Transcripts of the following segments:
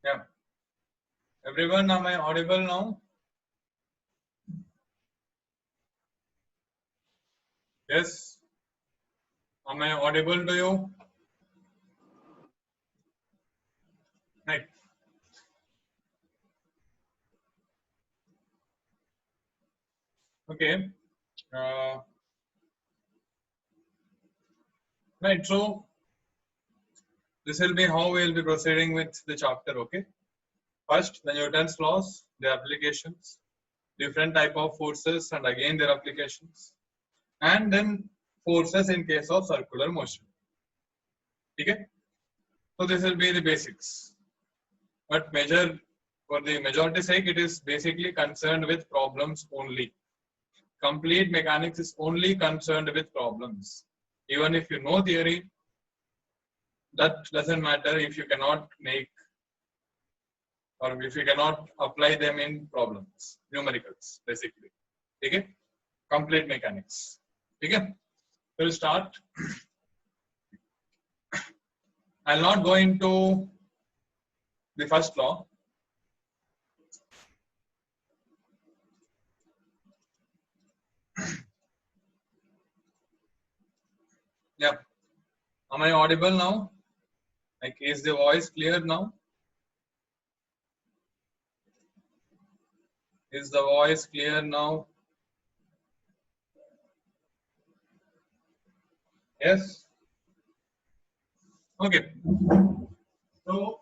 Yeah. Everyone, am I audible now? Yes. Am I audible to you? Right. Okay. Uh, right. So this will be how we will be proceeding with the chapter. Okay. First, the Newton's laws, their applications, different type of forces, and again their applications, and then forces in case of circular motion. Okay. So this will be the basics. But for the majority sake, it is basically concerned with problems only. Complete mechanics is only concerned with problems. Even if you know theory, that doesn't matter if you cannot make or if you cannot apply them in problems, numericals, basically. Okay? Complete mechanics. Okay? We'll start. I'll not go into the first law. Yeah. Am I audible now? Like, is the voice clear now? Is the voice clear now? Yes? Okay. So,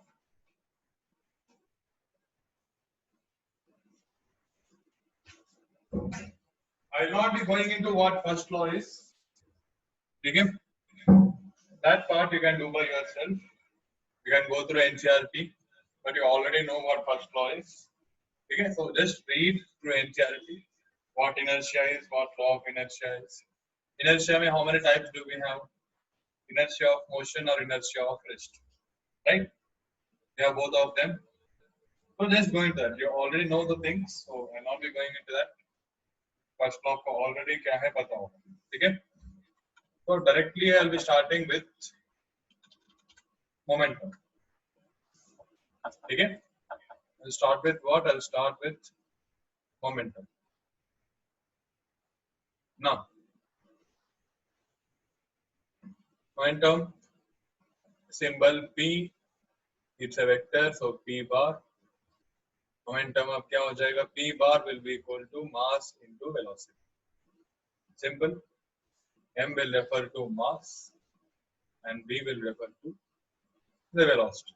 I'll not be going into what first law is. Okay? That part you can do by yourself. You can go through NCRT, but you already know what first law is. Okay, so just read through NCRT. What inertia is, what law of inertia is. Inertia, mein how many types do we have? Inertia of motion or inertia of rest, right? We have both of them. So just go into that. You already know the things, so I'll not be going into that. First law को already क्या है पता होगा, ठीक है? So directly I'll be starting with momentum. Okay? I'll start with what? I'll start with momentum. Now, momentum symbol P, it's a vector, so P bar. Momentum अब क्या हो जाएगा? P bar will be equal to mass into velocity. Simple. M will refer to mass and V will refer to the velocity.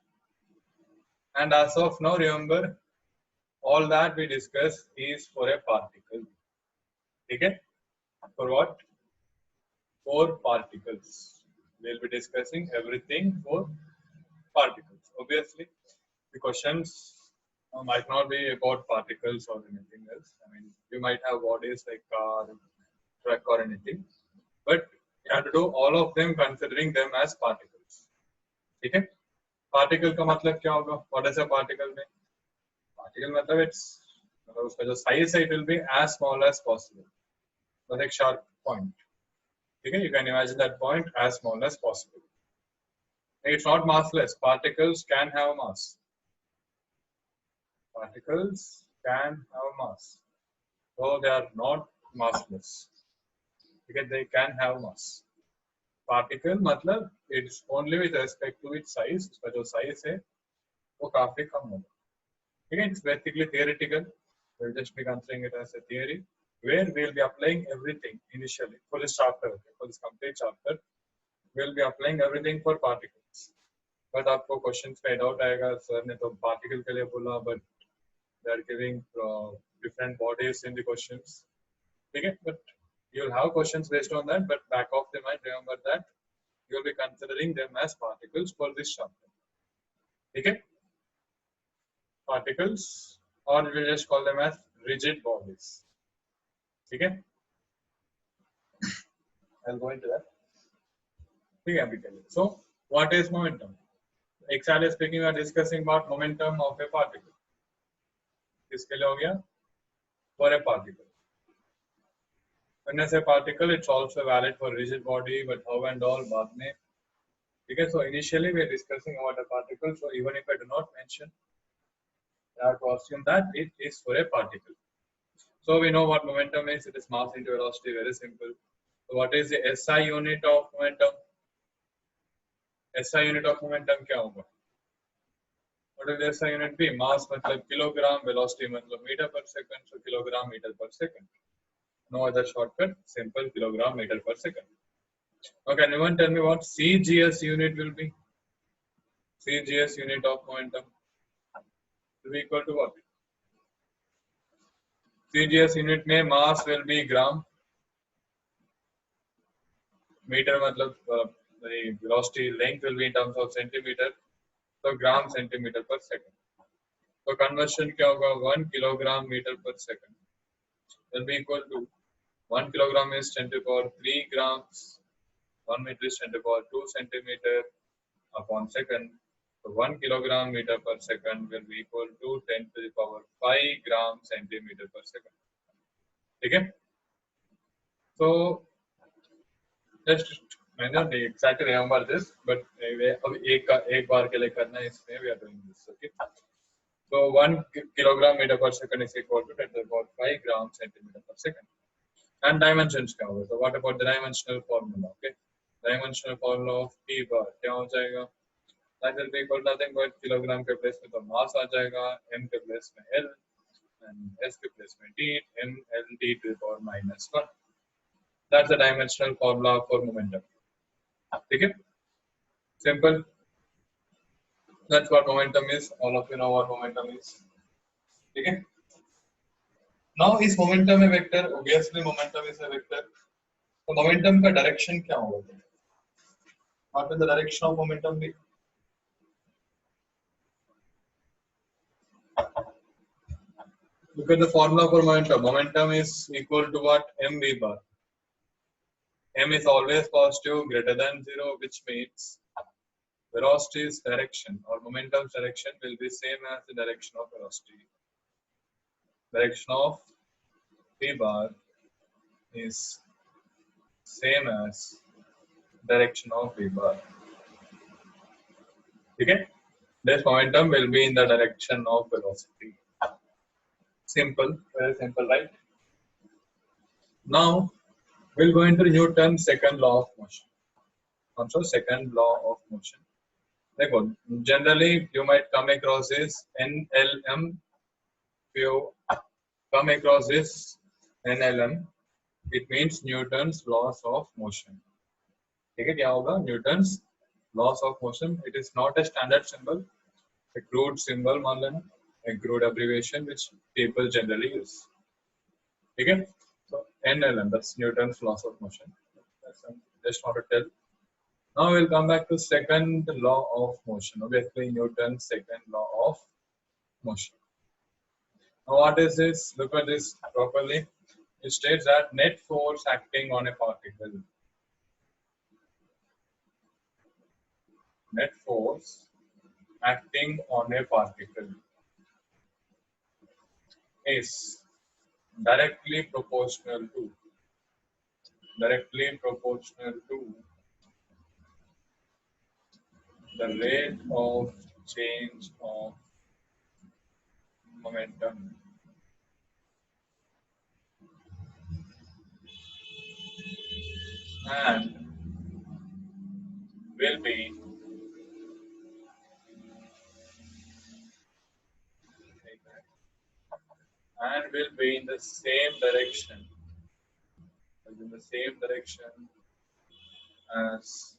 And as of now, remember, all that we discuss is for a particle. Okay? For what? For particles. We'll be discussing everything for particles. Obviously, the questions might not be about particles or anything else. I mean, you might have bodies like car, truck, or anything, but you have to do all of them considering them as particles. Okay? Particle का मतलब क्या होगा? What is a particle में? Particle मतलब मतलब उसका जो size है, it will be as small as possible. That's a sharp point. Okay? You can imagine that point as small as possible. It's not massless. Particles can have mass. Particles can have mass, though they are not massless. Because they can have mass. Particle मतलब it's only with respect to its size. उसका जो size है वो काफी कम होगा. Again, it's basically theoretical. We'll just be considering it as a theory where we'll be applying everything initially for this chapter. Okay? For this complete chapter, we'll be applying everything for particles. But आपको questions पे doubt आएगा, sir ने तो particle के लिए बोला, but they are giving different bodies in the questions. Okay? But you'll have questions based on that, but back of the mind, remember that you'll be considering them as particles for this chapter. Okay? Particles, or we'll just call them as rigid bodies. Okay? I'll go into that. Okay, so, what is momentum? Exactly speaking, we are discussing about momentum of a particle. किसके लिए हो गया? For a particle. When I say particle, it's also valid for rigid body, but how and all, बाद में. Okay, so initially we are discussing about a particle. So even if I do not mention have to assume that it is for a particle. So we know what momentum is. It is mass into velocity. Very simple. So what is the SI unit of momentum? SI unit of momentum क्या होगा? What will the SI unit be? Mass मतलब kilogram, velocity मतलब meter per second. So kilogram meter per second. No other shortcut. Simple kilogram meter per second. Okay, anyone tell me what CGS unit will be? CGS unit of momentum will be equal to what? CGS unit में mass will be gram. Meter मतलब the velocity length will be in terms of centimeter. So gram centimeter per second. So conversion क्या होगा? 1 kilogram meter per second will be equal to 1 kilogram is 10 to the power 3 grams. 1 meter is 10 to the power 2 centimeter upon second. So 1 kilogram meter per second will be equal to 10 to the power 5 gram centimeter per second. ठीक है? So just I don't exactly remember this, but अब एक बार के लिए करना है इसमें we are doing this. Okay. So 1 kilogram meter per second is equal to 10 to the power 5 gram centimeter per second. And dimensions क्या होगा? So what about the dimensional formula? Okay. Dimensional formula of P bar क्या हो जाएगा? That will be equal to nothing but kilogram के place में तो mass आ जाएगा, m के प्लेस में L and s के प्लेस में D, m L D to the power -1. That's the dimensional formula for momentum. ठीक है? Simple. That's what momentum is. All of you know what momentum is. ठीक है? Now is momentum a vector? Obviously momentum is a vector. So momentum का direction क्या होगा? What will the direction of momentum be? Look at the formula for momentum. Momentum is equal to what? mv bar. M is always positive, greater than 0, which means velocity's direction or momentum's direction will be same as the direction of velocity. Direction of P bar is same as direction of V bar. Okay? This momentum will be in the direction of velocity. Simple, very simple, right? Now we'll go into Newton's second law of motion. Also, second law of motion. Generally, you might come across this NLM. If you come across this NLM, it means Newton's laws of motion. Okay, क्या होगा? Newton's laws of motion. It is not a standard symbol, a crude symbol मान लेना, a crude abbreviation which people generally use. Okay, so NLM, that's Newton's laws of motion. That's just want to tell. Now we'll come back to second law of motion. Obviously, Newton's second law of motion. Now, what is this? Look at this properly. It states that net force acting on a particle. Net force acting on a particle is directly proportional to the rate of change of momentum and will be in the same direction as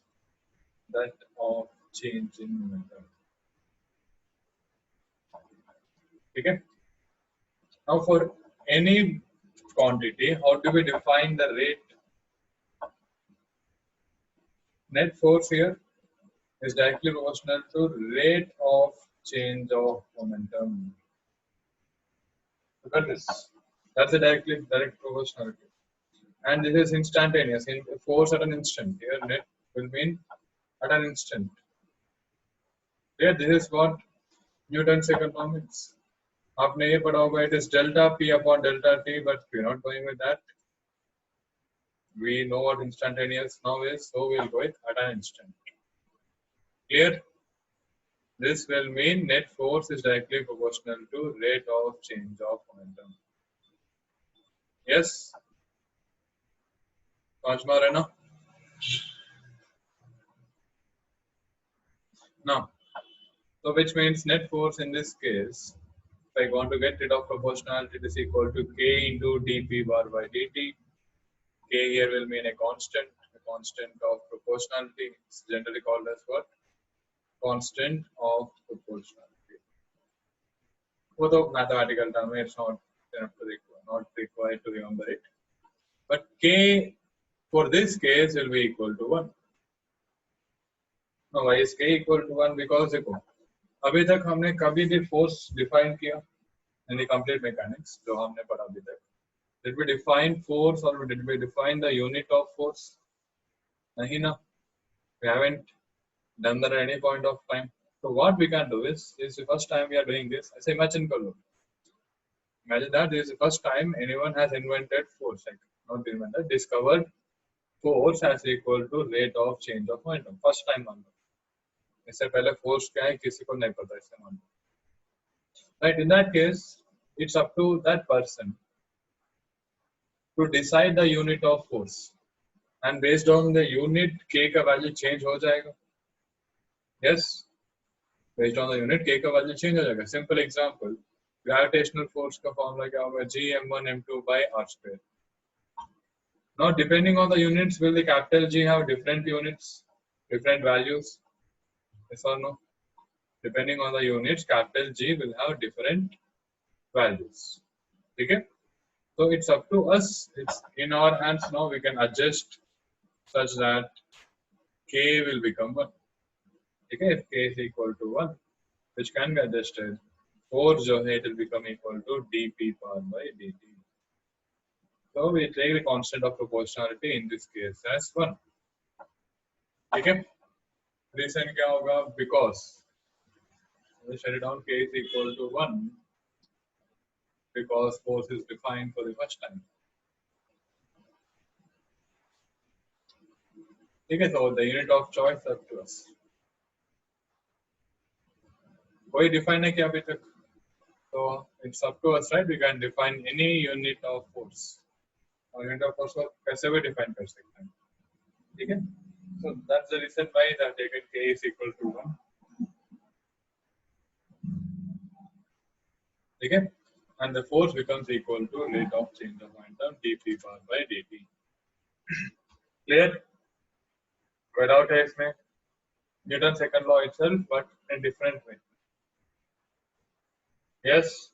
that of change in momentum. Okay. Now for any quantity, how do we define the rate? Net force here is directly proportional to rate of change of momentum. Look at this. That's a direct proportionality. And this is instantaneous. In force at an instant. Here net will mean at an instant. Here this is what Newton's second law means. आपने ये पढ़ा होगा, it is delta P upon delta T, but we're not going with that. We know what instantaneous now is, so we'll go with at an instant. Clear? This will mean net force is directly proportional to rate of change of momentum. Yes? समझ में आ रहा है ना? Now, so which means net force in this case, if I want to get rid of proportionality, it is equal to K into dP bar by dt. K here will mean a constant of proportionality. It's generally called as what? Constant of proportionality. Both of mathematical term, it's not required to remember it. But K for this case will be equal to 1. Now why is K equal to 1? Because देखो अभी तक हमने कभी भी force define किया in the complete mechanics जो हमने पढ़ा अभी तक. Did we define force or did we define the unit of force? नहीं ना. We haven't done that at any point of time. So what we can do is the first time we are doing this. ऐसे imagine कर लो. Imagine that this is the first time anyone has invented force, like not invented, discovered force as equal to rate of change of momentum. First time मान लो. इससे पहले force क्या है किसी को नहीं पता इससे मान लो. Right, in that case, it's up to that person to decide the unit of force, and based on the unit, K का value change हो जाएगा. Yes, based on the unit, K का value change हो जाएगा. Simple example, gravitational force का formula क्या होगा? G m1 m2 by r square. Now, depending on the units, will the capital G have different units, different values? Yes or no? Depending on the units, capital G will have different values. Okay? So it's up to us. It's in our hands now. We can adjust such that K will become 1. Okay? If K is equal to 1, which can be adjusted, force जो है it will become equal to dP bar by dt. So we take the constant of proportionality in this case as 1. Okay? Reason क्या होगा? Because we shut it down. K is equal to 1 because force is defined for the first time. Okay, so the unit of choice is up to us. कोई define है क्या अभी तक? So it's up to us, right? We can define any unit of force. और unit of force को कैसे भी define कर सकते हैं. ठीक है? So that's the reason why I have taken K is equal to 1. ठीक है? And the force becomes equal to rate of change of momentum dP bar by dt. Clear? कोई doubt है इसमें? Newton's second law itself, but in different way. Yes?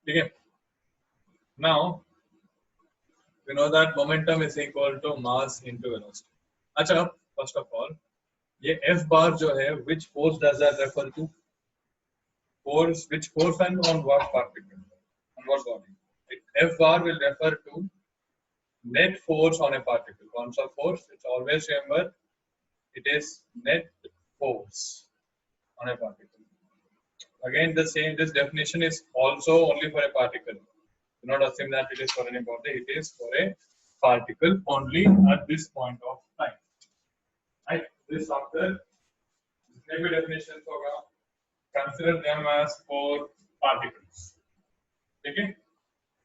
Okay. Now, we know that momentum is equal to mass into velocity. अच्छा, first of all, ये F bar जो है, which force does that refer to? Force, which force and on what particle? On what body? F bar will refer to net force on a particle. Concept force, it's always remember, it is net force on a particle. Again, the same, this definition is also only for a particle. Do not assume that it is for any body, it is for a particle only at this point of time. Right? This after, maybe definitions होगा, consider them as for particles. Okay?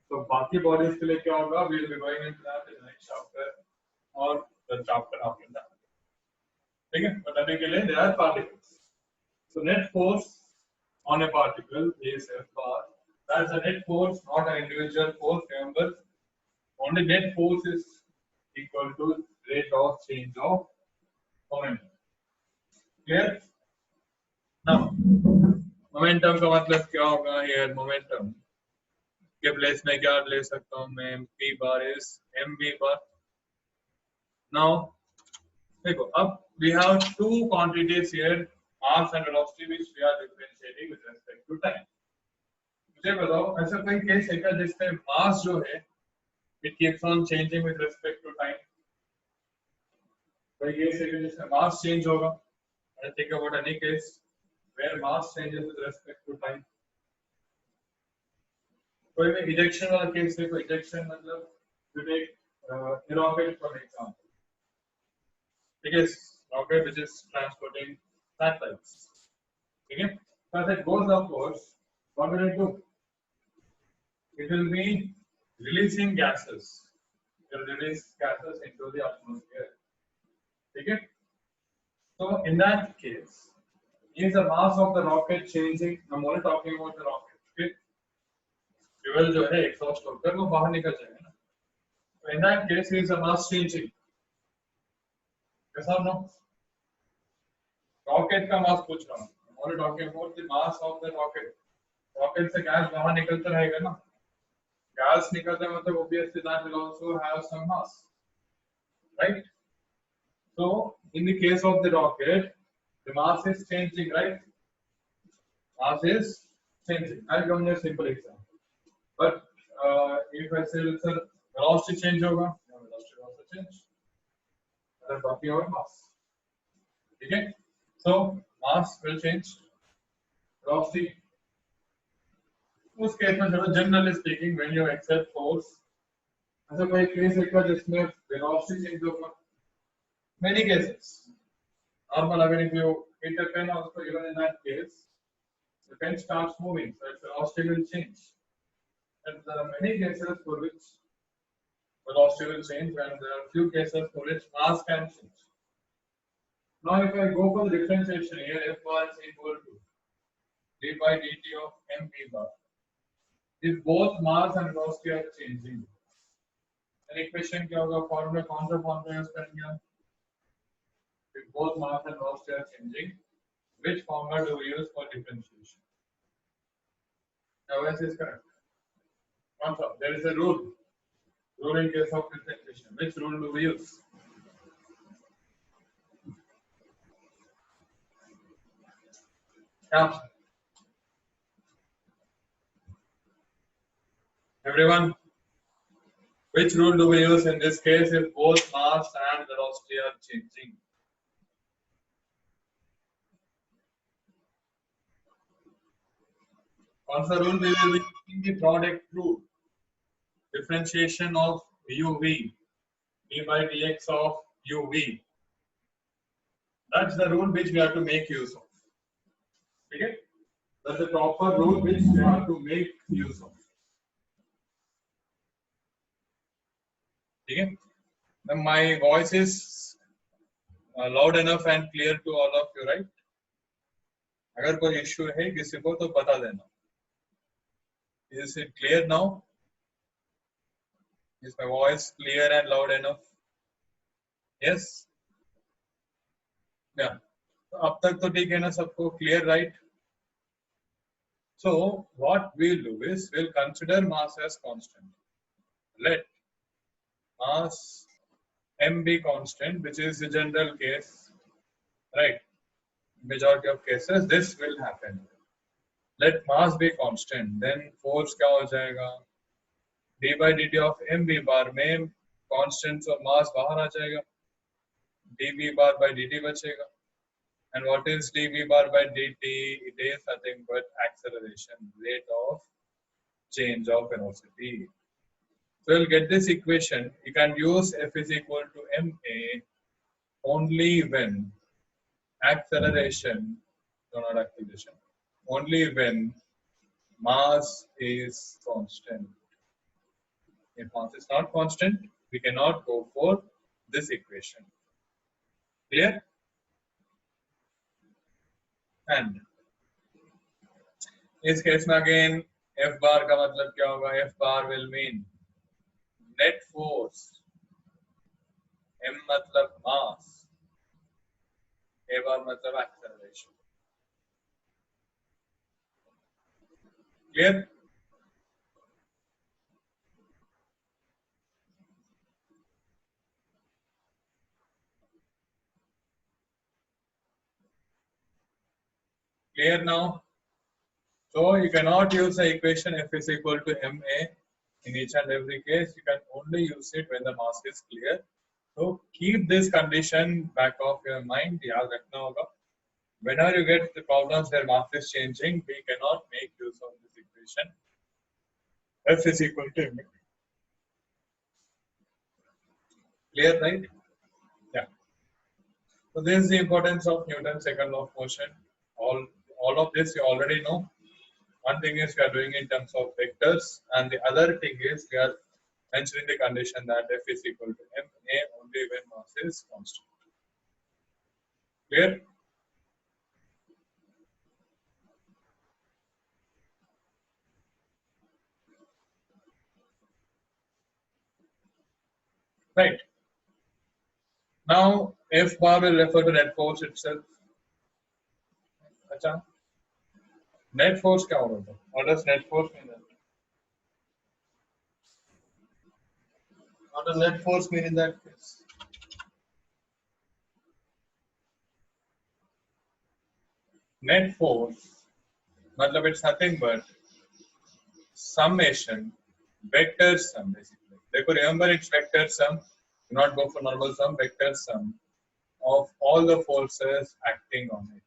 So, बाकी bodies के लिए क्या होगा? We will be going into that in the next chapter or the chapter after that. Okay? But अभी के लिए they are particles. So, net force on a particle is F bar. That is a net force, not an individual force. Remember, only net force is equal to rate of change of momentum. Clear? Now, momentum का मतलब क्या होगा? Here, momentum के place में क्या ले सकता हूँ मैं? P bar is mv bar. Now, देखो, अब we have two quantities here, mass and velocity, which we are differentiating with respect to time. मुझे बताओ, ऐसा कोई केस है क्या जिसमें mass जो है, it keeps on changing with respect to time? कोई केस है क्या जिसमें mass change होगा? And think about any case where mass changes with respect to time. कोई भी इजेक्शन वाला केस देखो, इजेक्शन मतलब you take a rocket for example. ठीक है, rocket which is transporting satellites. ठीक है, so as it goes upwards, what will it do? It will be releasing gases. It will release gases into the atmosphere. ठीक है, so in that case, is the mass of the rocket changing? I'm only talking about the rocket. Okay, fuel जो है exhaust होकर वो बाहर निकल जाएगा ना. So in that case, is the mass changing? Yes or no? Rocket का mass पूछ रहा हूँ. I'm only talking about the mass of the rocket. Rocket से gas बाहर निकलता रहेगा ना. Gas निकलता है मतलब obviously that will also have some mass, right? So in the case of the rocket, the mass is changing, right? Mass is changing. I'll give you a simple example. But if I say sir, velocity change होगा, velocity will also change. I'm talking about mass. Okay? So mass will change. Velocity. उस case में चलो generally speaking, when you accept force, ऐसा कोई case है जिसमें velocity change होगा? Many cases. Normal, again, if you hit a pen also, even in that case, the pen starts moving, so its velocity will change. And there are many cases for which velocity will change, and there are few cases for which mass can change. Now, if I go for the differentiation here, F bar is equal to d by dt of m v bar. If both mass and velocity are changing, then equation क्या होगा? Formula कौन सा formula use करेंगे? If both mass and velocity are changing, which formula do we use for differentiation? Now, is correct. Confirm. There is a rule. Rule in case of differentiation. Which rule do we use? Yeah. Everyone, which rule do we use in this case if both mass and velocity are changing? Also, rule we will be using the product rule. Differentiation of uv, d by dx of uv. That's the rule which we have to make use of. Okay? That's the proper rule which we have to make use of. Okay? My voice is loud enough and clear to all of you, right? अगर कोई issue है किसी को तो बता देना. Is it clear now? Is my voice clear and loud enough? Yes? Yeah. अब तक तो ठीक है ना सबको? Clear, right? So what we'll do is we'll consider mass as constant. Let mass m be constant, which is the general case, right? Majority of cases this will happen. Let mass be constant, then force क्या हो जाएगा? d by dt of mv bar में constant of mass बाहर आ जाएगा. dv bar by dt बचेगा. And what is dv bar by dt? It is nothing but acceleration, rate of change of velocity. So you'll get this equation. You can use F is equal to ma only when acceleration, no, not acceleration, only when mass is constant. If mass is not constant, we cannot go for this equation. Clear? And इस case में again F bar का मतलब क्या होगा? F bar will mean net force. M मतलब mass. A bar मतलब acceleration. Clear? Clear now? So you cannot use the equation F is equal to ma in each and every case. You can only use it when the mass is clear. So keep this condition back of your mind. याद रखना होगा. Whenever you get the problems where mass is changing, we cannot make use of this equation. F is equal to mx. Clear, right? Yeah. So this is the importance of Newton's second law of motion. All of this you already know. One thing is we are doing in terms of vectors, and the other thing is we are mentioning the condition that F is equal to ma only when mass is constant. Clear? Right. Now F bar will refer to net force itself. अच्छा, net force क्या होगा? What does net force mean? What does net force mean in that case? Net force, मतलब it's nothing but summation, vector sum basically. देखो, remember it's vector sum. Do not go for normal sum. Vector sum of all the forces acting on it.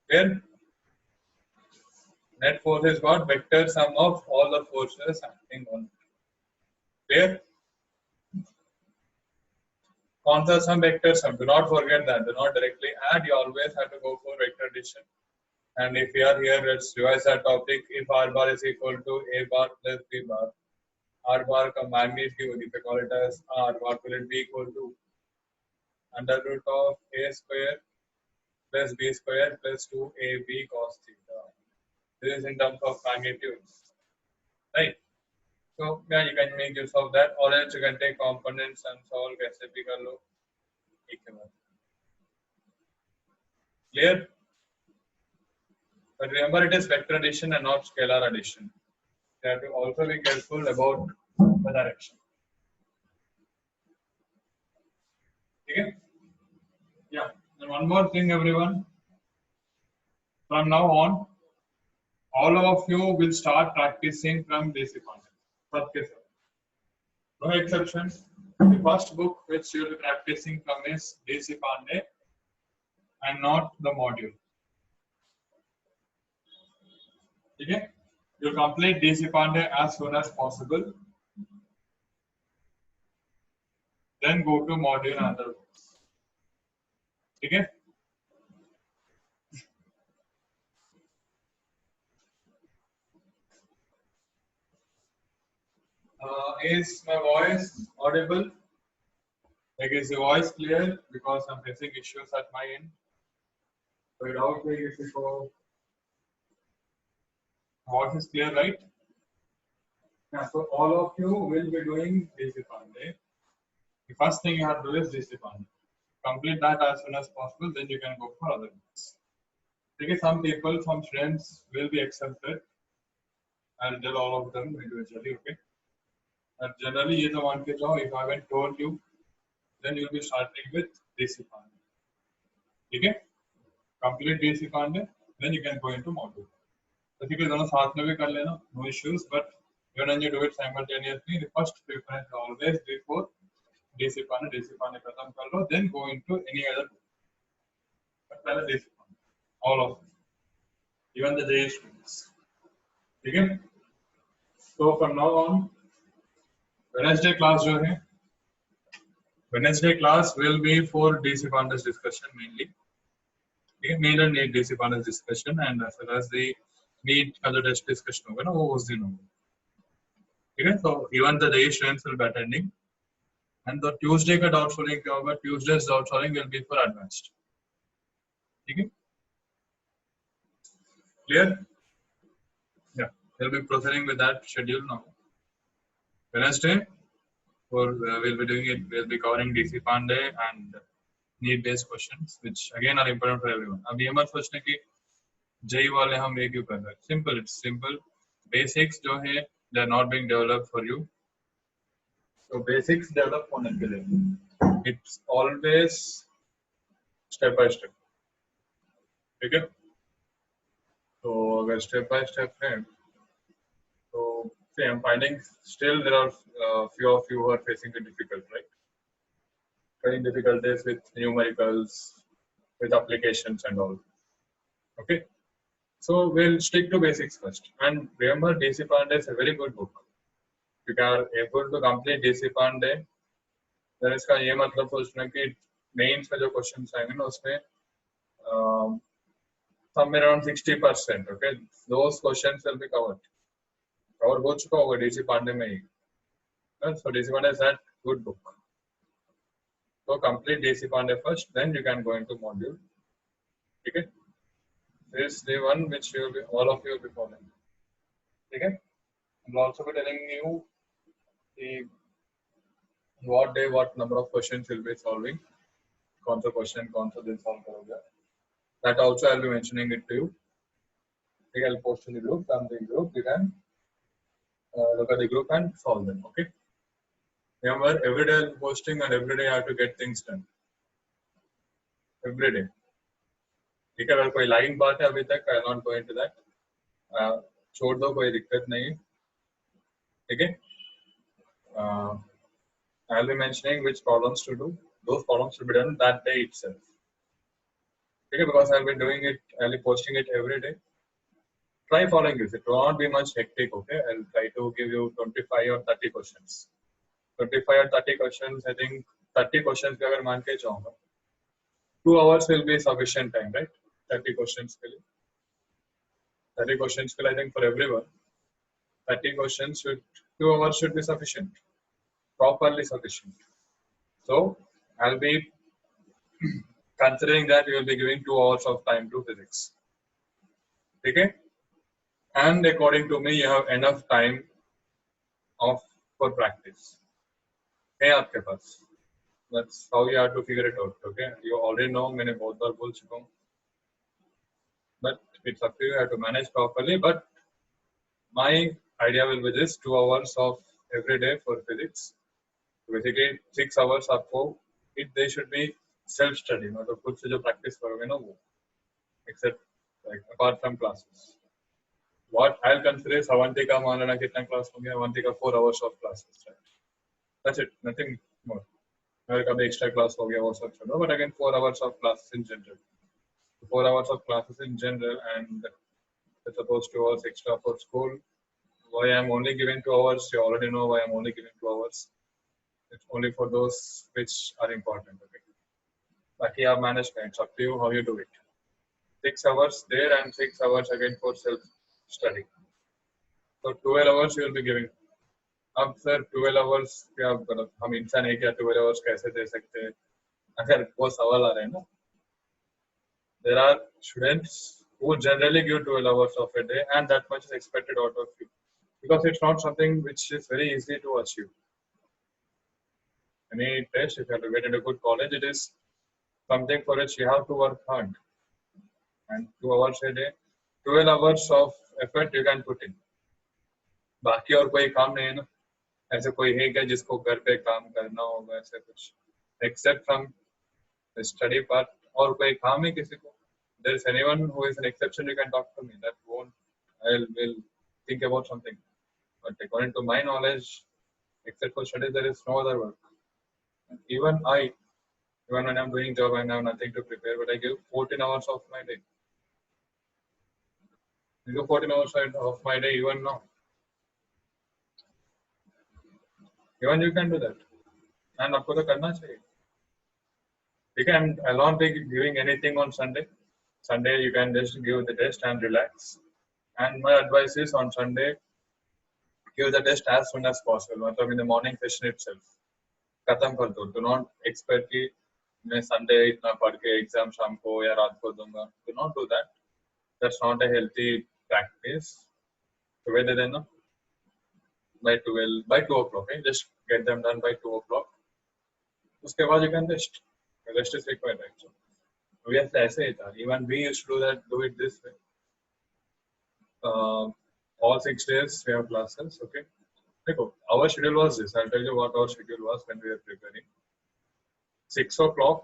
Clear? Net force is what? Vector sum of all the forces acting on it. Clear? Contra sum, vector sum. Do not forget that. Do not directly add. You always have to go for vector addition. And if we are here, let's revise our topic. If R bar is equal to A bar plus B bar, R bar का magnitude, if we call it as R, what will it be equal to? Under root of A square plus B square plus 2AB cos theta. This is in terms of magnitude, right? So yeah, you can make use of that, or else you can take components and solve कैसे भी कर लो, ठीक है बात. Clear? But remember, it is vector addition and not scalar addition. You have to also be careful about the direction. Okay? Yeah. And one more thing, everyone. From now on, all of you will start practicing from basic content. No exception. The first book which you will be practicing from is Deshipande and not the module. Okay? You complete Deshipande as soon as possible. Then go to module and other books. Okay? Is my voice audible? Like, is the voice clear? Because I'm facing issues at my end. Without the issue, voice is clear, right? Yeah, so all of you will be doing Deshipande. The first thing you have to do is Deshipande. Complete that as soon as possible, then you can go for other books. Okay, some people, some students will be accepted. I'll tell all of them individually, okay? But generally, you don't want to know. If I haven't told you, then you'll be starting with Deshipande. Okay? Complete Deshipande, then you can go into module. Basically, दोनों साथ में भी कर लेना, no issues. But when you do it simultaneously, the first preference always be for Deshipande खत्म कर लो, then go into any other book. But पहले Deshipande, all of them, even the JEE students. Okay? So from now on, Wednesday class जो है, Wednesday class will be for Deshipande's discussion mainly. Okay, main and need Deshipande's discussion, and as well as the need other test discussion होगा ना, वो उस दिन होगा. Okay, so even the JEE students will be attending. And the Tuesday का doubt solving क्या होगा? Tuesday's doubt solving will be for advanced. Okay? Clear? Yeah, we'll be proceeding with that schedule now. Wednesday, we'll be doing it. We'll be covering Deshipande and need-based questions, which again are important for everyone. अब ये मत सोचने कि JEE वाले हम ये क्यों कर रहे हैं? Simple, it's simple. Basics जो है, they are not being developed for you. So basics develop होने के लिए. It's always step by step. ठीक है? तो अगर step by step है, तो see, I'm finding still there are few of you who are facing it difficult, right? Facing difficulties with numericals, with applications and all. Okay, so we'll stick to basics first. And remember, DC Pandey is a very good book. If you are able to complete DC Pandey, then इसका ये मतलब सोचना कि mains में जो questions आएंगे ना उसमें somewhere around 60%. Okay, those questions will be covered. Cover हो चुका होगा DC Pandey में ही. So DC Pandey is that good book. So complete DC Pandey first, then you can go into module. Okay. This is the one which you will be, all of you will be following. Okay. I will also be telling you the what day, what number of questions you'll be solving. कौन सा question, कौन सा दिन solve करोगे. That also I'll be mentioning it to you. Okay, I'll post in the group. Come the group. You can look at the group and solve them. Okay. Remember, every day I'll be posting and every day I have to get things done. Every day. ठीक है, अगर कोई line बात है अभी तक I not going to that, छोड़ दो, कोई दिक्कत नहीं. ठीक है, I will be mentioning which problems to do. Those problems will be done that day itself. ठीक है, because I will be doing it, I will be posting it every day. Try following this. It will not be much hectic. Okay, I'll try to give you 25 or 30 questions. 25 or 30 questions. I think 30 questions पे अगर मान के जाऊँगा, 2 hours will be sufficient time, right? 30 questions के लिए. 30 questions के लिए I think for everyone, 30 questions should 2 hours should be sufficient, properly sufficient. So I'll be considering that you will be giving 2 hours of time to physics. Okay? And according to me, you have enough time for practice. है आपके पास. That's how you have to figure it out. Okay? You already know. मैंने बहुत बार बोल चुका हूँ. But it's up to you. You have to manage properly. But my idea will be this: 2 hours of every day for physics. Basically 6 hours आपको they should be self study. मतलब खुद से जो practice करोगे ना वो, except like apart from classes. What I'll consider is Avantika मान लेना कितना class हो गया. Avantika 4 hours of classes. Right? That's it. Nothing more. अगर कभी extra class हो गया वो सब छोड़ो. But again 4 hours of classes in general. 4 hours of classes in general, and suppose 2 hours extra for school. Why I'm only giving 2 hours? You already know why I'm only giving 2 hours. It's only for those which are important. Okay. But you have management. It's up to you how you do it. 6 hours there and 6 hours again for self study. So 12 hours you will be giving. अब sir 12 hours क्या मतलब हम इंसान है क्या 12 hours कैसे दे सकते हैं? अगर वो सवाल आ रहे हैं ना, there are students who generally give 12 hours of a day and that much is expected out of you because it's not something which is very easy to achieve. Any test, if you have to get into a good college, it is something for which you have to work hard. And 2 hours a day, 12 hours of effort you can put in. बाकी और कोई काम नहीं है ना, ऐसे कोई है क्या जिसको घर पे काम करना होगा ऐसे कुछ, except from the study part, और कोई काम है किसी को? There is anyone who is an exception, you can talk to me. That won't, I will think about something. But according to my knowledge, except for studies, there is no other work. Even when I'm doing job, I have nothing to prepare, but I give 14 hours of my day. I give 14 hours of my day even now. Even you can do that. And आपको तो करना चाहिए. ठीक है, and I'll not be giving anything on Sunday. Sunday you can just give the test and relax. And my advice is on Sunday, give the test as soon as possible. मतलब in the morning session itself. खत्म कर दो. Do not expect कि मैं Sunday इतना पढ़ के exam शाम को या रात को दूंगा. Do not do that. That's not a healthy practice. सुबह दे देना. By 2 o'clock. Okay? Just get them done by 2 o'clock. उसके बाद you can rest. Rest is required. Right? So, obviously ऐसे ही था. Even we used to do that. Do it this way. All 6 days we have classes. Okay. देखो, our schedule was this. I'll tell you what our schedule was when we were preparing. 6 o'clock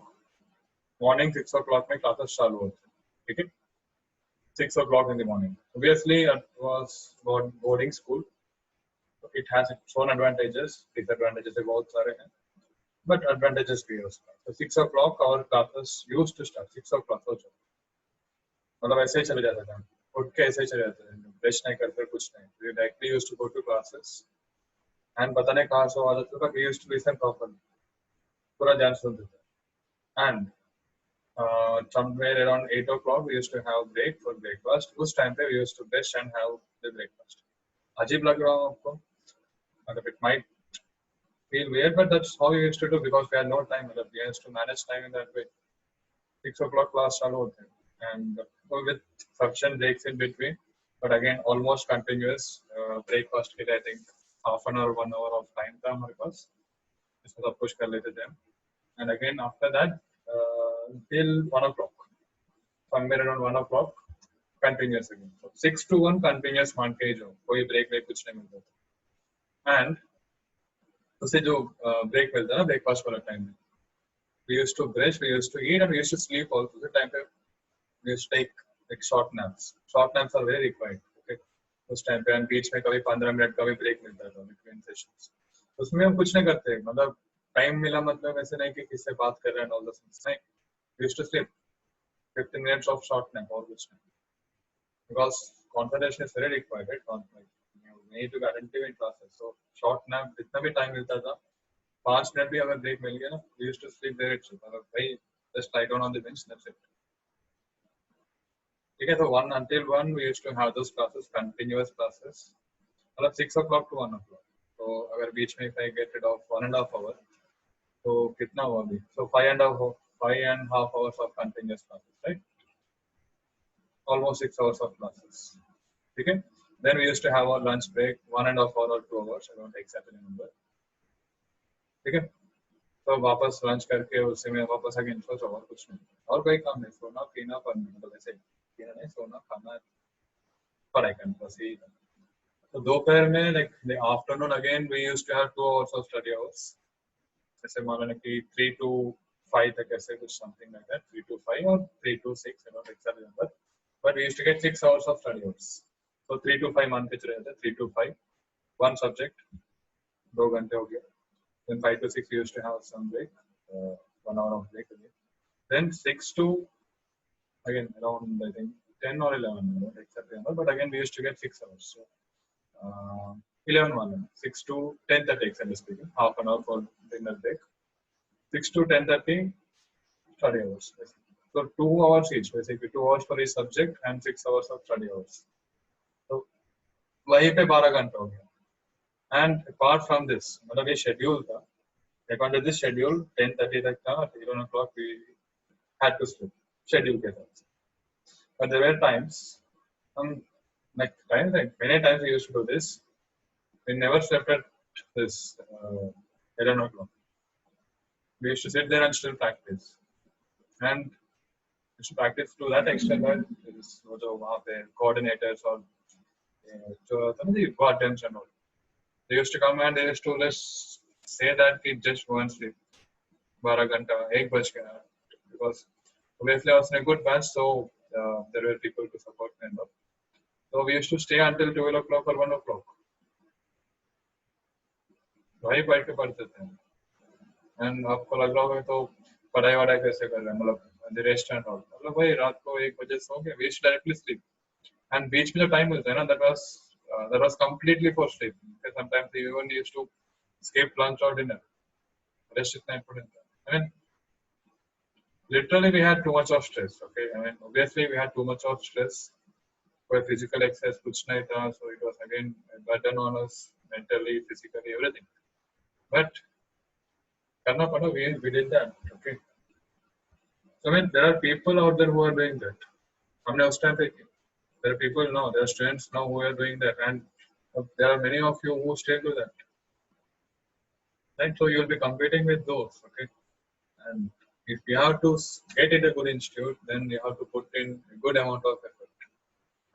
morning. 6 o'clock में classes चालू होते. ठीक है. 6 o'clock in the morning. Obviously, it was boarding school. It has its own advantages. Disadvantages है बहुत सारे हैं. But advantages भी है उसका. So 6 o'clock our classes used to start. 6 o'clock also. मतलब ऐसे ही चले जाते थे, उठ के ऐसे ही चले जाते थे, ब्रश नहीं करते कुछ नहीं, we directly used to go to classes and पता नहीं कहाँ से वो आदत था, we used to listen properly, पूरा ध्यान सुनते थे and somewhere around 8 o'clock we used to have break for breakfast. उस time पे we used to brush and have the breakfast. अजीब लग रहा हो आपको? मतलब it might feel weird, but that's how we used to do because we had no time. मतलब we used to manage time in that way. 6 o'clock class चालू होते हैं and with sufficient breaks in between, but again almost continuous breakfast के लिए I think half an hour 1 hour of time था हमारे पास, इसमें सब कुछ कर लेते थे and again after that till 1 o'clock, somewhere around 1 o'clock continuous again. So 6 to 1 continuous मान के ही जो कोई break वेक कुछ नहीं मिलता था and उसे जो break मिलता ना breakfast वाला time में, we used to brush, we used to eat and we used to sleep also. The time पे we used to take like short naps. Short naps are very required. Okay, उस time पे हम बीच में कभी 15 minute का भी break मिलता था between sessions. उसमें हम कुछ नहीं करते, मतलब time मिला मतलब ऐसे नहीं कि किससे बात कर रहे हैं all the things नहीं. We used to sleep 15 minutes of short nap और कुछ नहीं. Because concentration is very required, right? Like, you need to be attentive in classes. So short nap जितना भी time मिलता था, 5 मिनट भी अगर ब्रेक मिल गया ना, we used to sleep there itself. अगर भाई just lie down on the bench, that's it. ठीक है, so 1 until 1 we used to have those classes, continuous classes. मतलब 6 o'clock to 1 o'clock. तो अगर बीच में if I get rid of 1.5 hour, तो कितना हुआ अभी? So 5.5 hours of continuous classes, right? Almost 6 hours of classes. ठीक है? Then we used to have our lunch break, 1.5 hour or 2 hours. I don't exactly remember. ठीक है? तो वापस लंच करके उसी में वापस अगेन सो जाओ और कुछ नहीं, और कोई काम नहीं, सोना पीना पढ़ना, मतलब ऐसे पीना नहीं, सोना खाना पढ़ाई करना बस यही था. तो दोपहर में like the afternoon again we used to have 2 hours of study hours, जैसे मान लो कि 3 to 5 तक ऐसे कुछ समथिंग लाइक दैट, 3 to 5 और 3 to 6, I don't actually remember, but we used to get 6 hours of study hours. तो 3 to 5 मान के चले जाते, 3 to 5 वन सब्जेक्ट, 2 घंटे हो गया. Then 5 to 6 we used to have some break, 1 hour of break again. Then 6 to again around I think 10 or 11, I don't exactly remember, but again we used to get 6 hours. So 11 1, 6 to 10:30 exactly speaking, half an hour for dinner break. 6 to 10:30 study hours. So 2 hours each, basically 2 hours for each subject and 6 hours of study hours. So वहीं पे 12 घंटा हो गया. And apart from this, मतलब ये schedule था. According to this schedule, 10:30 तक था, 11 o'clock we had to sleep. Schedule के साथ. But there were times, like many times we used to do this. We never slept at this 11 o'clock. We used to sit there and still practice. And we used to practice to that extent that जो वहाँ पे coordinators और जो था ना guardians and all, they used to come and they used to just say that we just go and sleep 12 घंटा 1 बज गया, because obviously I was in a good batch, so there were people to support me and all. So we used to stay until 12 o'clock or 1 o'clock. वही बैठ के पढ़ते थे. And आपको लग रहा होगा तो पढ़ाई वढ़ाई कैसे कर रहे हैं, मतलब the rest and all, मतलब भाई रात को 1 बजे सो गए, we used to directly sleep. And बीच में जो time मिलता है ना, that was completely for sleep. Because sometimes we even used to skip lunch or dinner. Rest इतना important था. I mean, literally we had too much of stress. Okay, I mean obviously we had too much of stress. कोई physical exercise कुछ नहीं था, so it was again a burden on us mentally, physically, everything. But करना पड़ा, we did that. Okay, so I mean there are people out there who are doing that. हमने उस time पे, there are people now, there are students now who are doing that, and there are many of you who still do that. Right, so you will be competing with those. Okay, and if you have to get in a good institute, then you have to put in a good amount of effort.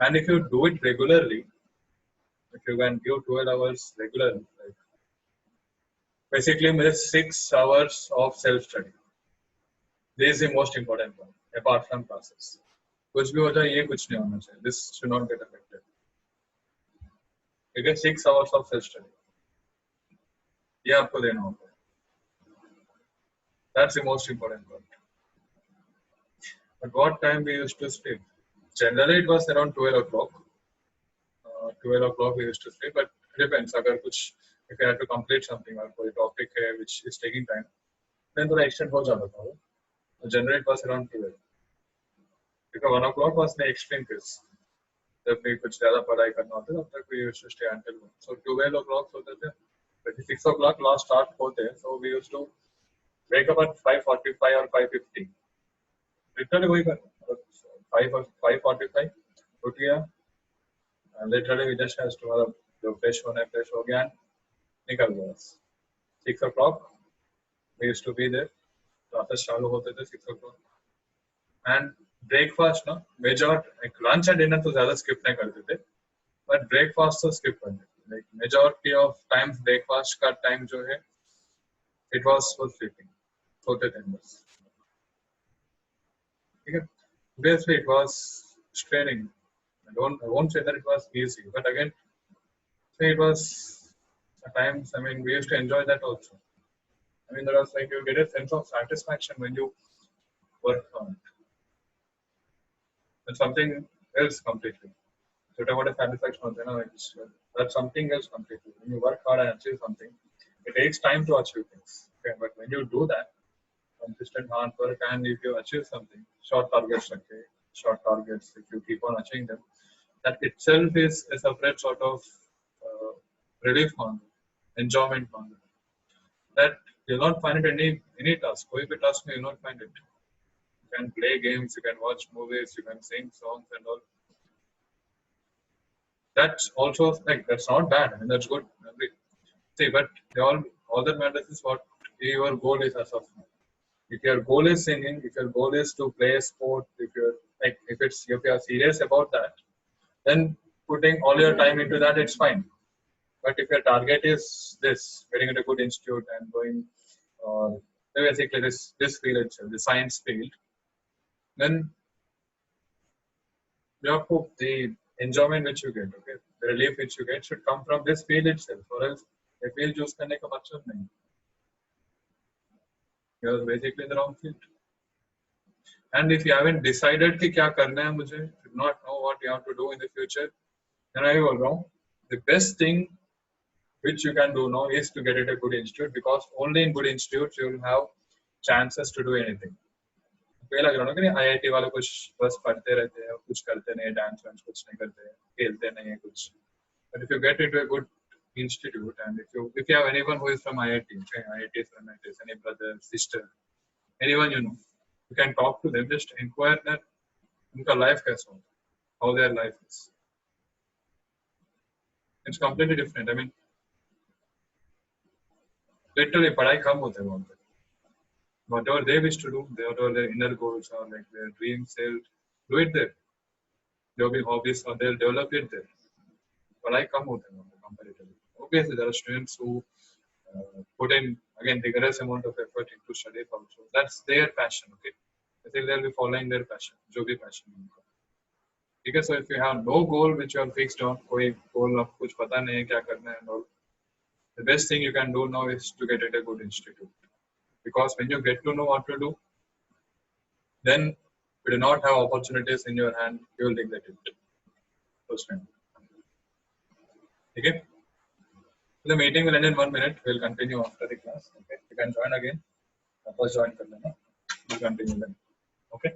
And if you do it regularly, if you can give 12 hours regularly, like basically 6 hours of self-study. This is the most important one, apart from classes. कुछ भी हो जाए, ये कुछ नहीं होना चाहिए. This should not get affected. You get 6 hours of self-study. ये आपको देना होगा. That's the most important part. At what time we used to sleep? Generally, it was around 12 o'clock. 12 o'clock we used to sleep, but it depends. अगर कुछ if you have to complete something or कोई topic है which is taking time, then थोड़ा extend हो जाता था वो. Generally, it was around 12. Because 1 o'clock was the extreme case. जब भी कुछ ज़्यादा पढ़ाई करना होता तब तक we used to stay until 1. So 12 o'clock होते थे. 6 o'clock last start होते, so we used to wake up at 5:45 or 5:50. Literally वही करना. 5:45 उठ गया. And literally we just has to जो fresh हो गया निकल गया. 6 o'clock we used to be there. Classes चालू होते थे 6 o'clock. And breakfast ना major lunch and dinner तो ज़्यादा skip नहीं करते थे. But breakfast तो skip करते थे. Like majority of times breakfast का time जो है it was for sleeping. सोते थे बस. ठीक है. Obviously it was straining. I won't say that it was easy, but again, say it was at times. I mean, we used to enjoy that also. I mean, there was like you get a sense of satisfaction when you work on it. It's something else completely. So what a satisfaction, you know, that's something else completely. When you work hard and achieve something, it takes time to achieve things. Okay, but when you do that, consistent hard work, and if you achieve something, short targets, okay, short targets, if you keep on achieving them, that itself is a separate sort of relief on it, enjoyment on it. That you'll not find it any task. कोई भी task में you'll not find it. You can play games, you can watch movies, you can sing songs and all. That's also like that's not bad. I mean that's good. See, but all that matters is what your goal is as of now. If your goal is singing, if your goal is to play a sport, if you are serious about that, then putting all your time into that, it's fine. But if your target is this, getting into a good institute and going, basically this field itself, the science field, then the enjoyment which you get, okay, the relief which you get should come from this field itself, or else the field choose करने का मतलब नहीं. You're basically in the wrong field. And if you haven't decided कि क्या करना है मुझे, do not know what you have to do in the future, then I will wrong. The best thing which you can do now is to get at a good institute, because only in good institutes you will have chances to do anything. पहला लग रहा है कि IIT वाले कुछ बस पढ़ते रहते हैं, कुछ करते नहीं, डांस वांस कुछ नहीं करते हैं, खेलते नहीं है कुछ. But if you get into a good institute, and if you have anyone who is from IIT, okay, IIT is from IIT, any brother, sister, anyone you know, you can talk to them, just inquire that उनका life कैसा होता, how their life is. It's completely different. I mean, literally पढ़ाई कम होते हैं वहाँ पे. Whatever they wish to do, whatever their inner goals or like their dreams, they'll do it there. There'll be hobbies or they'll develop it there. पढ़ाई कम होते हैं comparatively. Obviously, there are students who put in again rigorous amount of effort into studies also. That's their passion. Okay, I think they'll be following their passion. जो भी passion है उनका. ठीक है. So if you have no goal which you are fixed on, कोई goal आपको कुछ पता नहीं है क्या करना है and all, the best thing you can do now is to get at a good institute. Because when you get to know what to do, then you do not have opportunities in your hand, you will neglect it. First time. Okay? The meeting will end in 1 minute. We'll continue after the class. Okay? You can join again. First join. We'll continue then. Okay?